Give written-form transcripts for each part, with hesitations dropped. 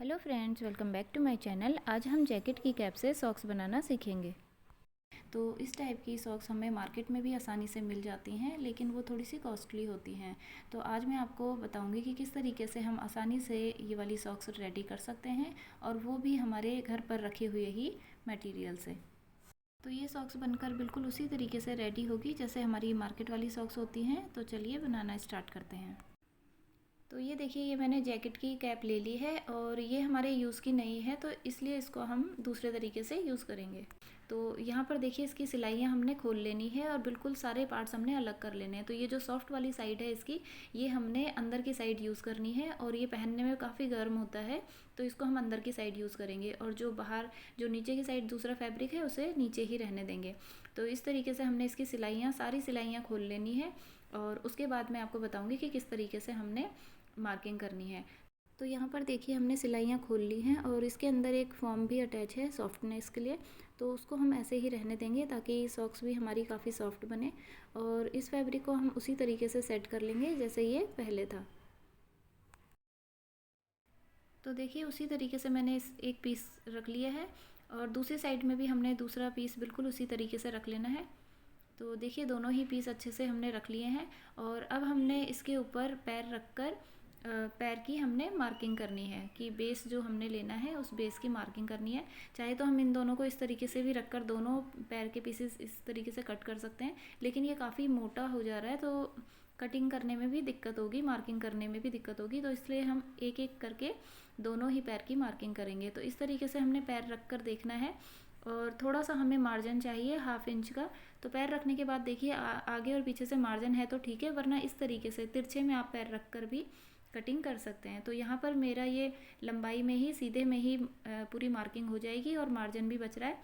Hello friends, welcome back to my channel. आज हम jacket की कैप से सॉक्स बनाना सीखेंगे। तो इस टाइप की सॉक्स हमें मार्केट में भी आसानी से मिल जाती हैं, लेकिन वो थोड़ी सी कॉस्टली होती हैं। तो आज मैं आपको बताऊंगी कि किस तरीके से हम आसानी से ये वाली सॉक्स रेडी कर सकते हैं, और वो भी हमारे घर पर रखे हुए ही मटेरियल से। तो ये सॉक्स बनकर बिल्कुल उसी तरीके से रेडी होगी जैसे हमारी मार्केट वाली सॉक्स होती हैं। तो चलिए बनाना स्टार्ट करते हैं। तो ये देखिए, ये मैंने जैकेट की कैप ले ली है और ये हमारे यूज़ की नहीं है, तो इसलिए इसको हम दूसरे तरीके से यूज़ करेंगे। तो यहाँ पर देखिए, इसकी सिलाइयाँ हमने खोल लेनी है और बिल्कुल सारे पार्ट्स हमने अलग कर लेने हैं। तो ये जो सॉफ्ट वाली साइड है इसकी, ये हमने अंदर की साइड यूज़ करनी है, और ये पहनने में काफ़ी गर्म होता है, तो इसको हम अंदर की साइड यूज़ करेंगे। और जो बाहर जो नीचे की साइड दूसरा फैब्रिक है उसे नीचे ही रहने देंगे। तो इस तरीके से हमने इसकी सिलाइयाँ सारी सिलाइयाँ खोल लेनी है, और उसके बाद मैं आपको बताऊँगी कि किस तरीके से हमने मार्किंग करनी है। तो यहाँ पर देखिए, हमने सिलाइयाँ खोल ली हैं और इसके अंदर एक फॉर्म भी अटैच है सॉफ्टनेस के लिए। तो उसको हम ऐसे ही रहने देंगे ताकि सॉक्स भी हमारी काफ़ी सॉफ्ट बने। और इस फैब्रिक को हम उसी तरीके से सेट कर लेंगे जैसे ये पहले था। तो देखिए, उसी तरीके से मैंने इस एक पीस रख लिया है, और दूसरी साइड में भी हमने दूसरा पीस बिल्कुल उसी तरीके से रख लेना है। तो देखिए, दोनों ही पीस अच्छे से हमने रख लिए हैं, और अब हमने इसके ऊपर पैर रख कर पैर की हमने मार्किंग करनी है कि बेस जो हमने लेना है उस बेस की मार्किंग करनी है। चाहे तो हम इन दोनों को इस तरीके से भी रखकर दोनों पैर के पीसेस इस तरीके से कट कर सकते हैं, लेकिन ये काफ़ी मोटा हो जा रहा है, तो कटिंग करने में भी दिक्कत होगी, मार्किंग करने में भी दिक्कत होगी। तो इसलिए हम एक एक करके दोनों ही पैर की मार्किंग करेंगे। तो इस तरीके से हमने पैर रख कर देखना है, और थोड़ा सा हमें मार्जिन चाहिए 1/2 इंच का। तो पैर रखने के बाद देखिए, आगे और पीछे से मार्जिन है तो ठीक है, वरना इस तरीके से तिरछे में आप पैर रख कर भी कटिंग कर सकते हैं। तो यहाँ पर मेरा ये लंबाई में ही, सीधे में ही पूरी मार्किंग हो जाएगी, और मार्जिन भी बच रहा है।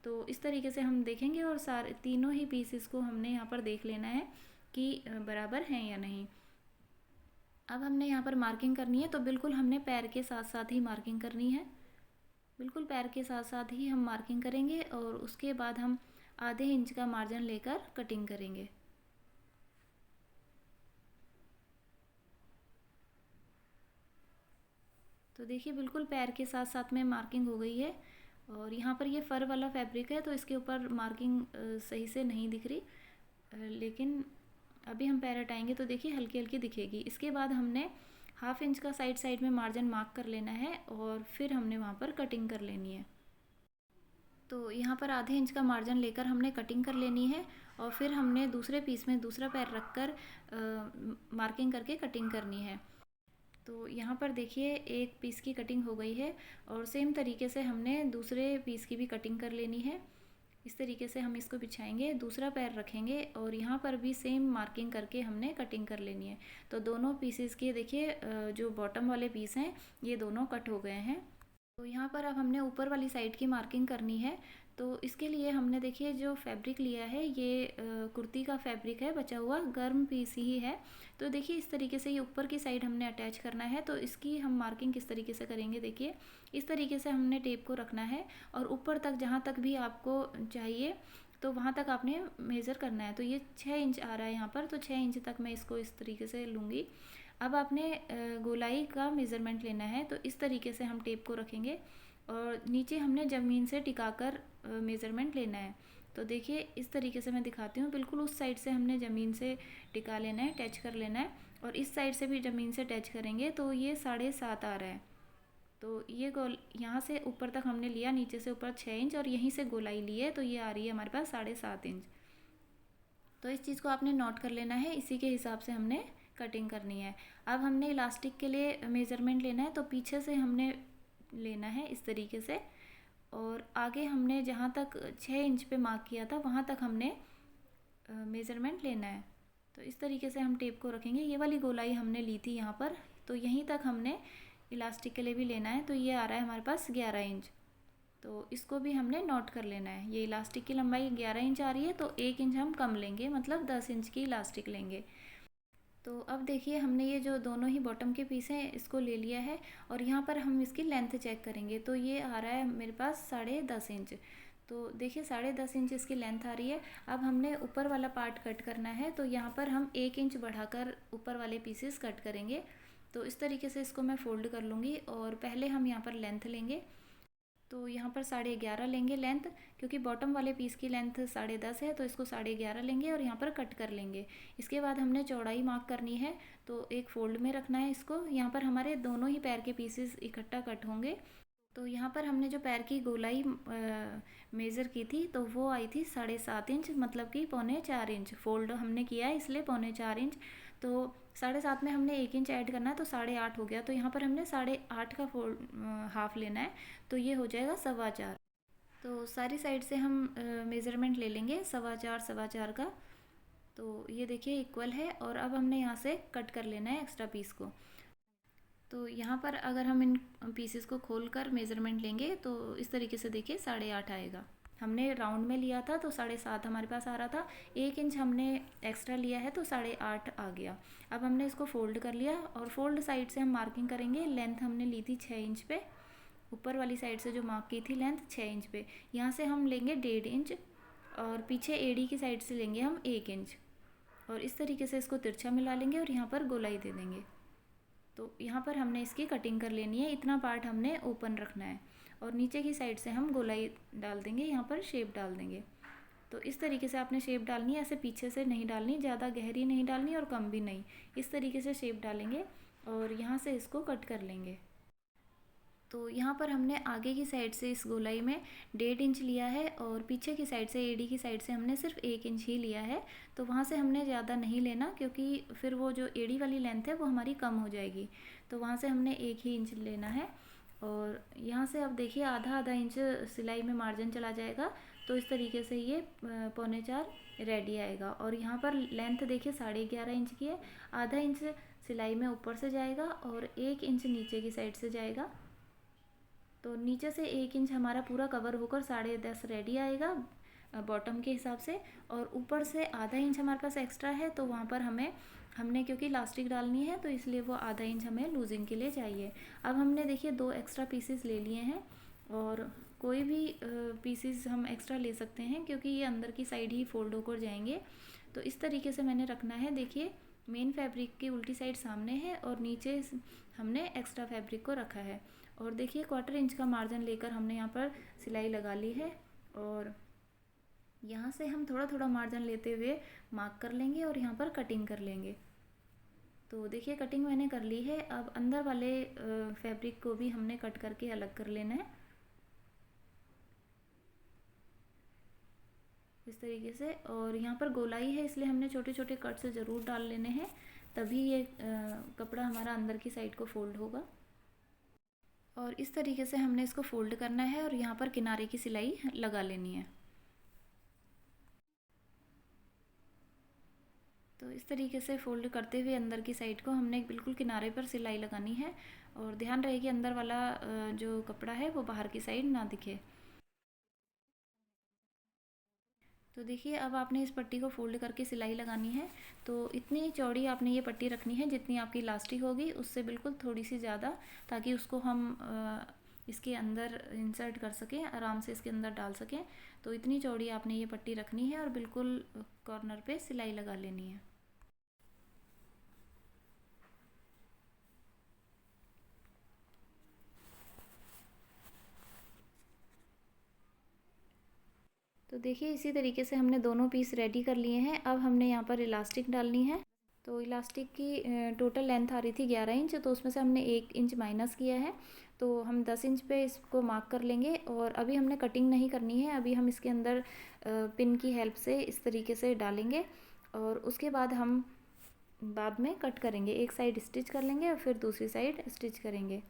तो इस तरीके से हम देखेंगे, और सारे तीनों ही पीसेस को हमने यहाँ पर देख लेना है कि बराबर हैं या नहीं। अब हमने यहाँ पर मार्किंग करनी है, तो बिल्कुल हमने पैर के साथ साथ ही मार्किंग करनी है। बिल्कुल पैर के साथ साथ ही हम मार्किंग करेंगे, और उसके बाद हम आधे इंच का मार्जिन लेकर कटिंग करेंगे। तो देखिए, बिल्कुल पैर के साथ साथ में मार्किंग हो गई है, और यहाँ पर ये फ़र वाला फैब्रिक है, तो इसके ऊपर मार्किंग सही से नहीं दिख रही, लेकिन अभी हम पैर हटाएंगे तो देखिए हल्की हल्की दिखेगी। इसके बाद हमने 1/2 इंच का साइड साइड में मार्जिन मार्क कर लेना है, और फिर हमने वहाँ पर कटिंग कर लेनी है। तो यहाँ पर आधे इंच का मार्जिन लेकर हमने कटिंग कर लेनी है, और फिर हमने दूसरे पीस में दूसरा पैर रख कर मार्किंग करके कटिंग करनी है। तो यहाँ पर देखिए, एक पीस की कटिंग हो गई है, और सेम तरीके से हमने दूसरे पीस की भी कटिंग कर लेनी है। इस तरीके से हम इसको बिछाएंगे, दूसरा पैर रखेंगे, और यहाँ पर भी सेम मार्किंग करके हमने कटिंग कर लेनी है। तो दोनों पीसेस के देखिए, जो बॉटम वाले पीस हैं ये दोनों कट हो गए हैं। तो यहाँ पर अब हमने ऊपर वाली साइड की मार्किंग करनी है। तो इसके लिए हमने देखिए जो फैब्रिक लिया है, ये कुर्ती का फैब्रिक है, बचा हुआ गर्म पीस ही है। तो देखिए, इस तरीके से ये ऊपर की साइड हमने अटैच करना है। तो इसकी हम मार्किंग किस तरीके से करेंगे, देखिए इस तरीके से हमने टेप को रखना है, और ऊपर तक जहाँ तक भी आपको चाहिए तो वहाँ तक आपने मेज़र करना है। तो ये 6 इंच आ रहा है यहाँ पर, तो 6 इंच तक मैं इसको इस तरीके से लूँगी। अब आपने गोलाई का मेज़रमेंट लेना है, तो इस तरीके से हम टेप को रखेंगे, और नीचे हमने ज़मीन से टिकाकर मेज़रमेंट लेना है। तो देखिए, इस तरीके से मैं दिखाती हूँ, बिल्कुल उस साइड से हमने ज़मीन से टिका लेना है, टच कर लेना है, और इस साइड से भी ज़मीन से टच करेंगे तो ये 7.5 आ रहा है। तो ये गोल यहाँ से ऊपर तक हमने लिया, नीचे से ऊपर 6 इंच, और यहीं से गोलाई ली है, तो ये आ रही है हमारे पास 7.5 इंच। तो इस चीज़ को आपने नोट कर लेना है, इसी के हिसाब से हमने कटिंग करनी है। अब हमने इलास्टिक के लिए मेज़रमेंट लेना है, तो पीछे से हमने लेना है इस तरीके से, और आगे हमने जहाँ तक 6 इंच पे मार्क किया था वहाँ तक हमने मेज़रमेंट लेना है। तो इस तरीके से हम टेप को रखेंगे। ये वाली गोलाई हमने ली थी यहाँ पर, तो यहीं तक हमने इलास्टिक के लिए भी लेना है। तो ये आ रहा है हमारे पास 11 इंच। तो इसको भी हमने नोट कर लेना है। ये इलास्टिक की लंबाई 11 इंच आ रही है, तो 1 इंच हम कम लेंगे, मतलब 10 इंच की इलास्टिक लेंगे। तो अब देखिए, हमने ये जो दोनों ही बॉटम के पीस हैं इसको ले लिया है, और यहाँ पर हम इसकी लेंथ चेक करेंगे। तो ये आ रहा है मेरे पास 10.5 इंच। तो देखिए, 10.5 इंच इसकी लेंथ आ रही है। अब हमने ऊपर वाला पार्ट कट करना है, तो यहाँ पर हम 1 इंच बढ़ाकर ऊपर वाले पीसेस कट करेंगे। तो इस तरीके से इसको मैं फ़ोल्ड कर लूँगी और पहले हम यहाँ पर लेंथ लेंगे। तो यहाँ पर 11.5 लेंगे लेंथ, क्योंकि बॉटम वाले पीस की लेंथ 10.5 है, तो इसको 11.5 लेंगे और यहाँ पर कट कर लेंगे। इसके बाद हमने चौड़ाई मार्क करनी है, तो एक फ़ोल्ड में रखना है इसको। यहाँ पर हमारे दोनों ही पैर के पीसेस इकट्ठा कट होंगे। तो यहाँ पर हमने जो पैर की गोलाई मेज़र की थी, तो वो आई थी 7.5 इंच, मतलब कि 3.25 इंच। फ़ोल्ड हमने किया है इसलिए 3.25 इंच। तो 7.5 में हमने 1 इंच ऐड करना है, तो 8.5 हो गया। तो यहाँ पर हमने 8.5 का हाफ लेना है, तो ये हो जाएगा 4.25। तो सारी साइड से हम मेज़रमेंट ले लेंगे 4.25 का। तो ये देखिए इक्वल है, और अब हमने यहाँ से कट कर लेना है एक्स्ट्रा पीस को। तो यहाँ पर अगर हम इन पीसेस को खोल कर मेज़रमेंट लेंगे तो इस तरीके से देखिए 8.5 आएगा। हमने राउंड में लिया था तो 7.5 हमारे पास आ रहा था, 1 इंच हमने एक्स्ट्रा लिया है तो 8.5 आ गया। अब हमने इसको फ़ोल्ड कर लिया, और फोल्ड साइड से हम मार्किंग करेंगे। लेंथ हमने ली थी 6 इंच पे, ऊपर वाली साइड से जो मार्क की थी लेंथ 6 इंच पे, यहाँ से हम लेंगे 1.5 इंच, और पीछे एड़ी की साइड से लेंगे हम 1 इंच, और इस तरीके से इसको तिरछा मिला लेंगे और यहाँ पर गोलाई दे देंगे। तो यहाँ पर हमने इसकी कटिंग कर लेनी है, इतना पार्ट हमने ओपन रखना है, और नीचे की साइड से हम गोलाई डाल देंगे, यहाँ पर शेप डाल देंगे। तो इस तरीके से आपने शेप डालनी है, ऐसे पीछे से नहीं डालनी, ज़्यादा गहरी नहीं डालनी और कम भी नहीं, इस तरीके से शेप डालेंगे और यहाँ से इसको कट कर लेंगे। तो यहाँ पर हमने आगे की साइड से इस गोलाई में 1.5 इंच लिया है, और पीछे की साइड से एड़ी की साइड से हमने सिर्फ 1 इंच ही लिया है। तो वहाँ से हमने ज़्यादा नहीं लेना, क्योंकि फिर वो जो एड़ी वाली लेंथ है वो हमारी कम हो जाएगी। तो वहाँ से हमने 1 ही इंच लेना है, और यहाँ से अब देखिए आधा आधा इंच सिलाई में मार्जिन चला जाएगा। तो इस तरीके से ये 3.25 रेडी आएगा। और यहाँ पर लेंथ देखिए 11.5 इंच की है, आधा इंच सिलाई में ऊपर से जाएगा और 1 इंच नीचे की साइड से जाएगा। तो नीचे से 1 इंच हमारा पूरा कवर होकर 10.5 रेडी आएगा बॉटम के हिसाब से, और ऊपर से आधा इंच हमारे पास एक्स्ट्रा है, तो वहाँ पर हमने क्योंकि इलास्टिक डालनी है तो इसलिए वो आधा इंच हमें लूजिंग के लिए चाहिए। अब हमने देखिए 2 एक्स्ट्रा पीसेस ले लिए हैं, और कोई भी पीसेस हम एक्स्ट्रा ले सकते हैं, क्योंकि ये अंदर की साइड ही फोल्ड होकर जाएंगे। तो इस तरीके से मैंने रखना है। देखिए मेन फैब्रिक की उल्टी साइड सामने है, और नीचे हमने एक्स्ट्रा फैब्रिक को रखा है। और देखिए 1/4 इंच का मार्जिन लेकर हमने यहाँ पर सिलाई लगा ली है, और यहाँ से हम थोड़ा थोड़ा मार्जिन लेते हुए मार्क कर लेंगे और यहाँ पर कटिंग कर लेंगे। तो देखिए कटिंग मैंने कर ली है। अब अंदर वाले फैब्रिक को भी हमने कट करके अलग कर लेना है इस तरीके से। और यहाँ पर गोलाई है इसलिए हमने छोटे छोटे कट से ज़रूर डाल लेने हैं, तभी ये कपड़ा हमारा अंदर की साइड को फोल्ड होगा। और इस तरीके से हमने इसको फोल्ड करना है और यहाँ पर किनारे की सिलाई लगा लेनी है। तो इस तरीके से फोल्ड करते हुए अंदर की साइड को हमने बिल्कुल किनारे पर सिलाई लगानी है, और ध्यान रहे कि अंदर वाला जो कपड़ा है वो बाहर की साइड ना दिखे। तो देखिए अब आपने इस पट्टी को फोल्ड करके सिलाई लगानी है। तो इतनी चौड़ी आपने ये पट्टी रखनी है जितनी आपकी इलास्टिक होगी, उससे बिल्कुल थोड़ी सी ज़्यादा, ताकि उसको हम इसके अंदर इंसर्ट कर सकें, आराम से इसके अंदर डाल सकें। तो इतनी चौड़ी आपने ये पट्टी रखनी है और बिल्कुल कॉर्नर पे सिलाई लगा लेनी है। तो देखिए इसी तरीके से हमने दोनों पीस रेडी कर लिए हैं। अब हमने यहाँ पर इलास्टिक डालनी है। तो इलास्टिक की टोटल लेंथ आ रही थी 11 इंच, तो उसमें से हमने 1 इंच माइनस किया है। तो हम 10 इंच पे इसको मार्क कर लेंगे, और अभी हमने कटिंग नहीं करनी है। अभी हम इसके अंदर पिन की हेल्प से इस तरीके से डालेंगे, और उसके बाद हम बाद में कट करेंगे। एक साइड स्टिच कर लेंगे और फिर दूसरी साइड स्टिच करेंगे।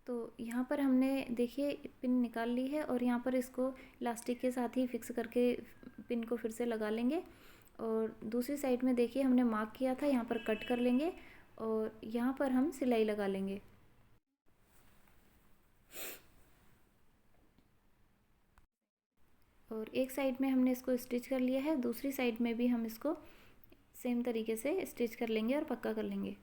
तो यहाँ पर हमने देखिए पिन निकाल ली है, और यहाँ पर इसको इलास्टिक के साथ ही फिक्स करके पिन को फिर से लगा लेंगे। और दूसरी साइड में देखिए हमने मार्क किया था, यहाँ पर कट कर लेंगे और यहाँ पर हम सिलाई लगा लेंगे। और एक साइड में हमने इसको स्टिच कर लिया है, दूसरी साइड में भी हम इसको सेम तरीके से स्टिच कर लेंगे और पक्का कर लेंगे।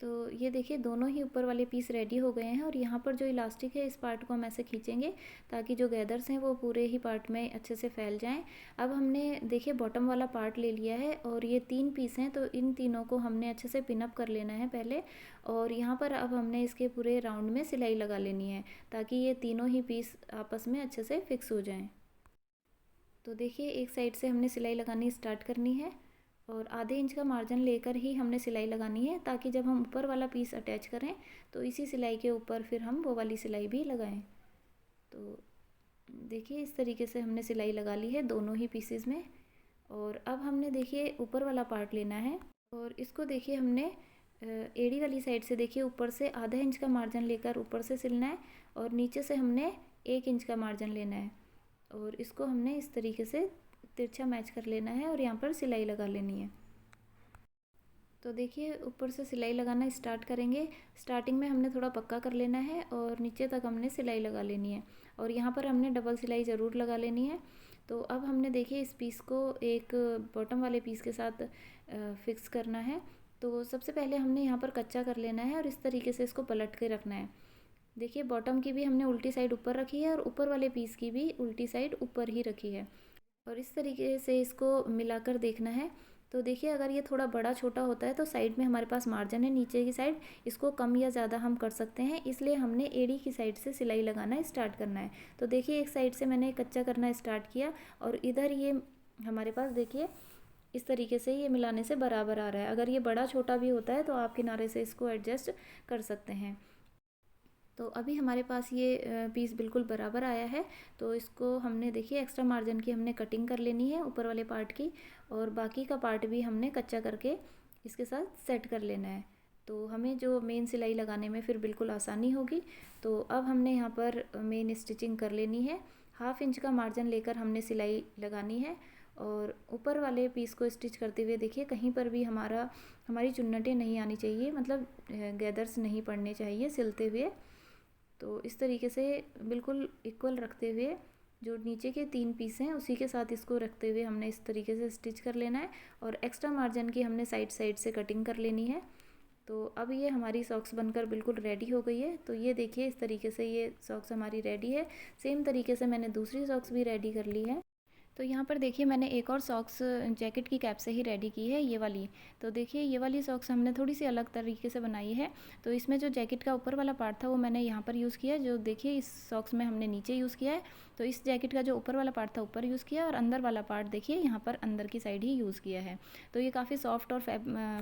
तो ये देखिए दोनों ही ऊपर वाले पीस रेडी हो गए हैं और यहाँ पर जो इलास्टिक है इस पार्ट को हम ऐसे खींचेंगे ताकि जो गैदर्स हैं वो पूरे ही पार्ट में अच्छे से फैल जाएं। अब हमने देखिए बॉटम वाला पार्ट ले लिया है और ये 3 पीस हैं, तो इन तीनों को हमने अच्छे से पिनअप कर लेना है पहले। और यहाँ पर अब हमने इसके पूरे राउंड में सिलाई लगा लेनी है ताकि ये तीनों ही पीस आपस में अच्छे से फिक्स हो जाएँ। तो देखिए एक साइड से हमने सिलाई लगानी स्टार्ट करनी है और आधे इंच का मार्जिन लेकर ही हमने सिलाई लगानी है ताकि जब हम ऊपर वाला पीस अटैच करें तो इसी सिलाई के ऊपर फिर हम वो वाली सिलाई भी लगाएं। तो देखिए इस तरीके से हमने सिलाई लगा ली है दोनों ही पीसेस में। और अब हमने देखिए ऊपर वाला पार्ट लेना है और इसको देखिए हमने एड़ी वाली साइड से देखिए ऊपर से आधा इंच का मार्जिन लेकर ऊपर से सिलना है और नीचे से हमने 1 इंच का मार्जिन लेना है और इसको हमने इस तरीके से तिरछा मैच कर लेना है और यहाँ पर सिलाई लगा लेनी है। तो देखिए ऊपर से सिलाई लगाना स्टार्ट करेंगे। स्टार्टिंग में हमने थोड़ा पक्का कर लेना है और नीचे तक हमने सिलाई लगा लेनी है और यहाँ पर हमने डबल सिलाई ज़रूर लगा लेनी है। तो अब हमने देखिए इस पीस को एक बॉटम वाले पीस के साथ फिक्स करना है। तो सबसे पहले हमने यहाँ पर कच्चा कर लेना है और इस तरीके से इसको पलट के रखना है। देखिए बॉटम की भी हमने उल्टी साइड ऊपर रखी है और ऊपर वाले पीस की भी उल्टी साइड ऊपर ही रखी है और इस तरीके से इसको मिलाकर देखना है। तो देखिए अगर ये थोड़ा बड़ा छोटा होता है तो साइड में हमारे पास मार्जिन है नीचे की साइड, इसको कम या ज़्यादा हम कर सकते हैं, इसलिए हमने एड़ी की साइड से सिलाई लगाना स्टार्ट करना है। तो देखिए एक साइड से मैंने कच्चा करना स्टार्ट किया और इधर ये हमारे पास देखिए इस तरीके से ये मिलाने से बराबर आ रहा है। अगर ये बड़ा छोटा भी होता है तो आप किनारे से इसको एडजस्ट कर सकते हैं। तो अभी हमारे पास ये पीस बिल्कुल बराबर आया है। तो इसको हमने देखिए एक्स्ट्रा मार्जिन की हमने कटिंग कर लेनी है ऊपर वाले पार्ट की और बाकी का पार्ट भी हमने कच्चा करके इसके साथ सेट कर लेना है। तो हमें जो मेन सिलाई लगाने में फिर बिल्कुल आसानी होगी। तो अब हमने यहाँ पर मेन स्टिचिंग कर लेनी है। 1/2 इंच का मार्जिन लेकर हमने सिलाई लगानी है और ऊपर वाले पीस को स्टिच करते हुए देखिए कहीं पर भी हमारी चुन्नटें नहीं आनी चाहिए, मतलब गैदर्स नहीं पड़ने चाहिए सिलते हुए। तो इस तरीके से बिल्कुल इक्वल रखते हुए जो नीचे के 3 पीस हैं उसी के साथ इसको रखते हुए हमने इस तरीके से स्टिच कर लेना है और एक्स्ट्रा मार्जिन की हमने साइड से कटिंग कर लेनी है। तो अब ये हमारी सॉक्स बनकर बिल्कुल रेडी हो गई है। तो ये देखिए इस तरीके से ये सॉक्स हमारी रेडी है। सेम तरीके से मैंने दूसरी सॉक्स भी रेडी कर ली है। तो यहाँ पर देखिए मैंने एक और सॉक्स जैकेट की कैप से ही रेडी की है, ये वाली। तो देखिए ये वाली सॉक्स हमने थोड़ी सी अलग तरीके से बनाई है। तो इसमें जो जैकेट का ऊपर वाला पार्ट था वो मैंने यहाँ पर यूज़ किया, जो देखिए इस सॉक्स में हमने नीचे यूज़ किया है। तो इस जैकेट का जो ऊपर वाला पार्ट था ऊपर यूज़ किया और अंदर वाला पार्ट देखिए यहाँ पर अंदर की साइड ही यूज़ किया है। तो ये काफ़ी सॉफ्ट और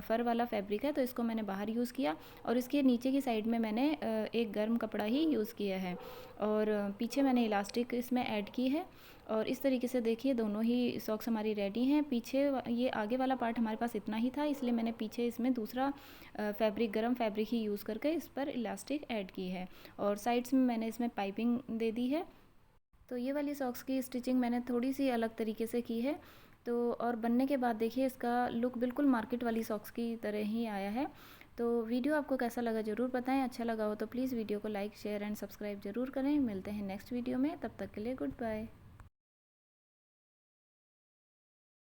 फ़र वाला फैब्रिक है, तो इसको मैंने बाहर यूज़ किया और इसके नीचे की साइड में मैंने एक गर्म कपड़ा ही यूज़ किया है और पीछे मैंने इलास्टिक इसमें ऐड की है। और इस तरीके से देखिए दोनों ही सॉक्स हमारी रेडी हैं। पीछे ये आगे वाला पार्ट हमारे पास इतना ही था, इसलिए मैंने पीछे इसमें दूसरा गर्म फैब्रिक ही यूज़ करके इस पर इलास्टिक ऐड की है और साइड्स में मैंने इसमें पाइपिंग दे दी है। तो ये वाली सॉक्स की स्टिचिंग मैंने थोड़ी सी अलग तरीके से की है। तो और बनने के बाद देखिए इसका लुक बिल्कुल मार्केट वाली सॉक्स की तरह ही आया है। तो वीडियो आपको कैसा लगा ज़रूर बताएं। अच्छा लगा हो तो प्लीज़ वीडियो को लाइक शेयर एंड सब्सक्राइब ज़रूर करें। मिलते हैं नेक्स्ट वीडियो में, तब तक के लिए गुड बाय।